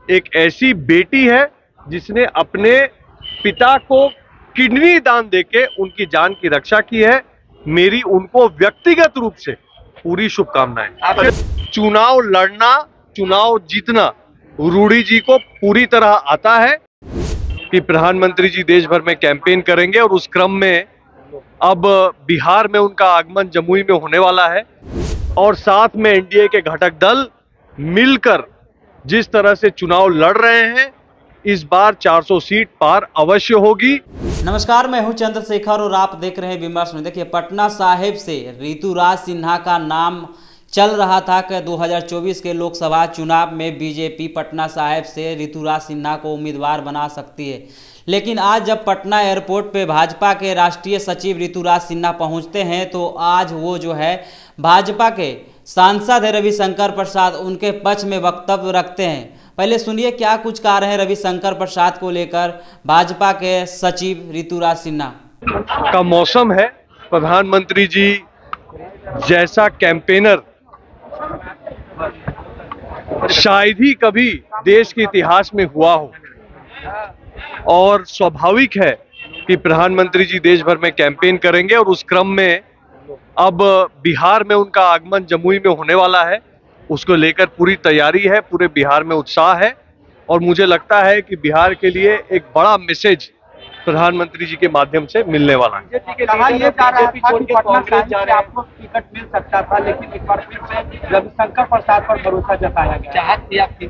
एक ऐसी बेटी है जिसने अपने पिता को किडनी दान देके उनकी जान की रक्षा की है। मेरी उनको व्यक्तिगत रूप से पूरी शुभकामनाएं। चुनाव लड़ना, चुनाव जीतना रूडी जी को पूरी तरह आता है कि प्रधानमंत्री जी देश भर में कैंपेन करेंगे और उस क्रम में अब बिहार में उनका आगमन जमुई में होने वाला है और साथ में एनडीए के घटक दल मिलकर जिस तरह से चुनाव लड़ रहे हैं, इस बार 400 सीट पार अवश्य होगी। नमस्कार, मैं हूं चंद्रशेखर और आप देख रहे हैं विमर्श में। देखिए, पटना साहिब से ऋतुराज सिन्हा का नाम चल रहा था कि 2024 के लोकसभा चुनाव में बीजेपी पटना साहिब से ऋतुराज सिन्हा को उम्मीदवार बना सकती है। लेकिन आज जब पटना एयरपोर्ट पे भाजपा के राष्ट्रीय सचिव ऋतुराज सिन्हा पहुंचते हैं तो आज वो जो है भाजपा के सांसद है रविशंकर प्रसाद, उनके पक्ष में वक्तव्य रखते हैं। पहले सुनिए क्या कुछ कह रहे हैं रविशंकर प्रसाद को लेकर भाजपा के सचिव ऋतुराज सिन्हा। का मौसम है, प्रधानमंत्री जी जैसा कैंपेनर शायद ही कभी देश के इतिहास में हुआ हो और स्वाभाविक है कि प्रधानमंत्री जी देश भर में कैंपेन करेंगे और उस क्रम में अब बिहार में उनका आगमन जमुई में होने वाला है। उसको लेकर पूरी तैयारी है, पूरे बिहार में उत्साह है और मुझे लगता है कि बिहार के लिए एक बड़ा मैसेज प्रधानमंत्री जी के माध्यम से मिलने वाला है। आपको टिकट मिल सकता था, लेकिन एक बार फिर से रविशंकर प्रसाद पर भरोसा जताया गया। चाहत थी आपकी?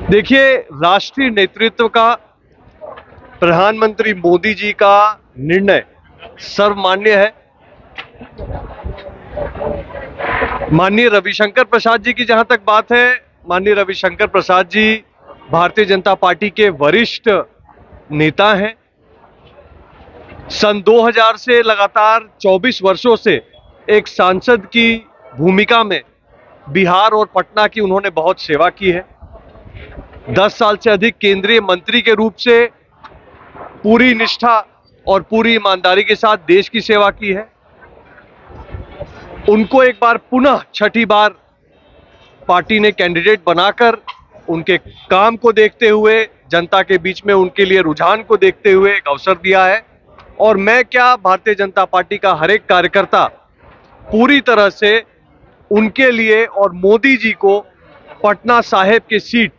देखिए, राष्ट्रीय नेतृत्व का, प्रधानमंत्री मोदी जी का निर्णय सर्वमान्य है। माननीय रविशंकर प्रसाद जी की जहां तक बात है, माननीय रविशंकर प्रसाद जी भारतीय जनता पार्टी के वरिष्ठ नेता हैं। सन 2000 से लगातार 24 वर्षों से एक सांसद की भूमिका में बिहार और पटना की उन्होंने बहुत सेवा की है। 10 साल से अधिक केंद्रीय मंत्री के रूप से पूरी निष्ठा और पूरी ईमानदारी के साथ देश की सेवा की है। उनको एक बार पुनः छठी बार पार्टी ने कैंडिडेट बनाकर उनके काम को देखते हुए, जनता के बीच में उनके लिए रुझान को देखते हुए एक अवसर दिया है और मैं क्या, भारतीय जनता पार्टी का हर एक कार्यकर्ता पूरी तरह से उनके लिए और मोदी जी को पटना साहिब की सीट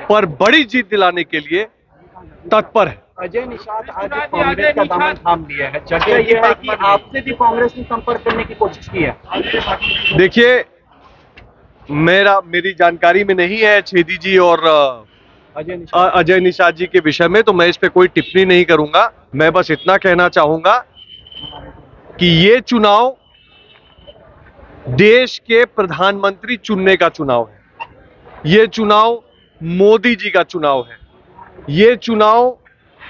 पर बड़ी जीत दिलाने के लिए तत्पर है। अजय निषाद आज कांग्रेस का दामन थाम लिया है। चर्चा यह है कि आपसे भी कांग्रेस ने संपर्क करने की कोशिश की है। देखिए, मेरी जानकारी में नहीं है छेदी जी और अजय निषाद जी के विषय में, तो मैं इस पे कोई टिप्पणी नहीं करूंगा। मैं बस इतना कहना चाहूंगा कि ये चुनाव देश के प्रधानमंत्री चुनने का चुनाव है। ये चुनाव मोदी जी का चुनाव है। ये चुनाव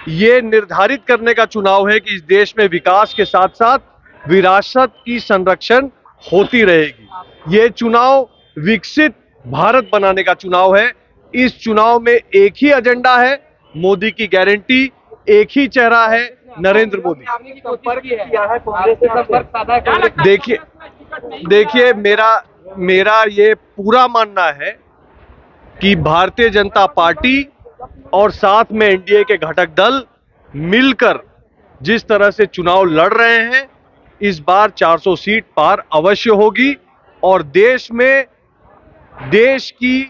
ये निर्धारित करने का चुनाव है कि इस देश में विकास के साथ साथ विरासत की संरक्षण होती रहेगी। ये चुनाव विकसित भारत बनाने का चुनाव है। इस चुनाव में एक ही एजेंडा है, मोदी की गारंटी, एक ही चेहरा है, नरेंद्र मोदी। देखिए, मेरा ये पूरा मानना है कि भारतीय जनता पार्टी और साथ में एनडीए के घटक दल मिलकर जिस तरह से चुनाव लड़ रहे हैं, इस बार 400 सीट पार अवश्य होगी और देश में देश की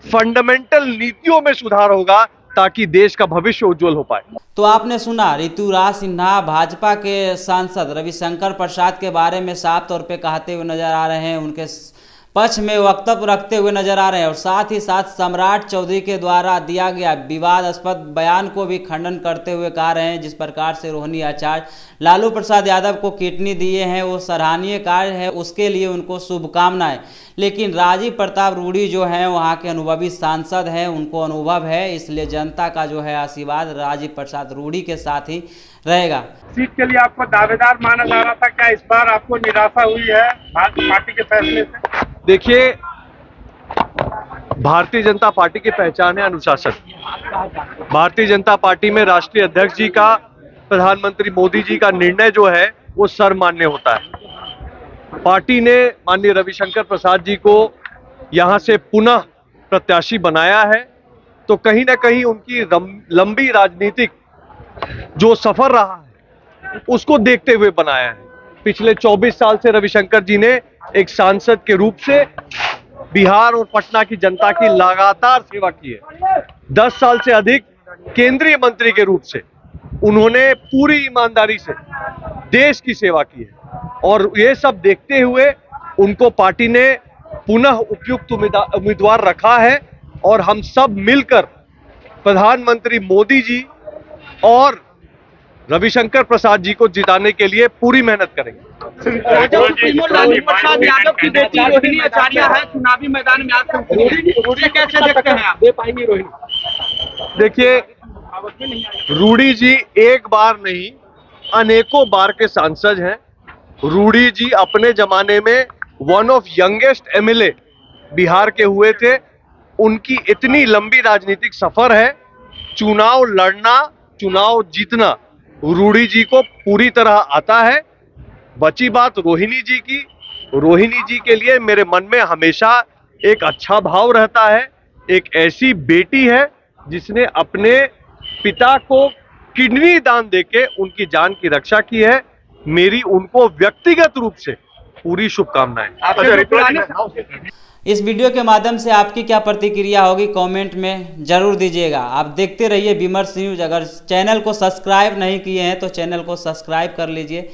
फंडामेंटल नीतियों में सुधार होगा ताकि देश का भविष्य उज्जवल हो पाए। तो आपने सुना ऋतुराज सिन्हा भाजपा के सांसद रविशंकर प्रसाद के बारे में साफ तौर पे कहते हुए नजर आ रहे हैं, उनके पक्ष में वक्तव्य रखते हुए नजर आ रहे हैं और साथ ही साथ सम्राट चौधरी के द्वारा दिया गया विवादास्पद बयान को भी खंडन करते हुए कह रहे हैं जिस प्रकार से रोहिणी आचार्य लालू प्रसाद यादव को किडनी दिए हैं वो सराहनीय कार्य है, उसके लिए उनको शुभकामनाएं। लेकिन राजीव प्रताप रूडी जो हैं वहाँ के अनुभवी सांसद हैं, उनको अनुभव है, इसलिए जनता का जो है आशीर्वाद राजीव प्रसाद रूडी के साथ ही रहेगा। सीट के लिए आपको दावेदार माना जा रहा था, क्या इस बार आपको निराशा हुई है भारतीय पार्टी के फैसले से? देखिए, भारतीय जनता पार्टी की पहचान है अनुशासन। भारतीय जनता पार्टी में राष्ट्रीय अध्यक्ष जी का, प्रधानमंत्री मोदी जी का निर्णय जो है वो सर्वमान्य होता है। पार्टी ने माननीय रविशंकर प्रसाद जी को यहां से पुनः प्रत्याशी बनाया है तो कहीं ना कहीं उनकी लंबी राजनीतिक जो सफर रहा है उसको देखते हुए बनाया है। पिछले 24 साल से रविशंकर जी ने एक सांसद के रूप से बिहार और पटना की जनता की लगातार सेवा की है। 10 साल से अधिक केंद्रीय मंत्री के रूप से उन्होंने पूरी ईमानदारी से देश की सेवा की है और ये सब देखते हुए उनको पार्टी ने पुनः उपयुक्त उम्मीदवार रखा है और हम सब मिलकर प्रधानमंत्री मोदी जी और रविशंकर प्रसाद जी को जिताने के लिए पूरी मेहनत करेंगे। लालू प्रसाद यादव की बेटी रोहिणी आचार्य है चुनावी मैदान में आप कैसे देखते हैं आप? दे पाएंगी रोहिणी? देखिए, रूडी जी एक बार नहीं अनेकों बार के सांसद हैं। रूडी जी अपने जमाने में one of youngest MLA Bihar के हुए थे। उनकी इतनी लंबी राजनीतिक सफर है, चुनाव लड़ना, चुनाव जीतना रूडी जी को पूरी तरह आता है। बची बात रोहिणी जी की, रोहिणी जी के लिए मेरे मन में हमेशा एक अच्छा भाव रहता है। एक ऐसी बेटी है जिसने अपने पिता को किडनी दान देके उनकी जान की रक्षा की है। मेरी उनको व्यक्तिगत रूप से पूरी शुभकामनाएं। इस वीडियो के माध्यम से आपकी क्या प्रतिक्रिया होगी कमेंट में जरूर दीजिएगा। आप देखते रहिए विमर्श न्यूज। अगर चैनल को सब्सक्राइब नहीं किए हैं तो चैनल को सब्सक्राइब कर लीजिए।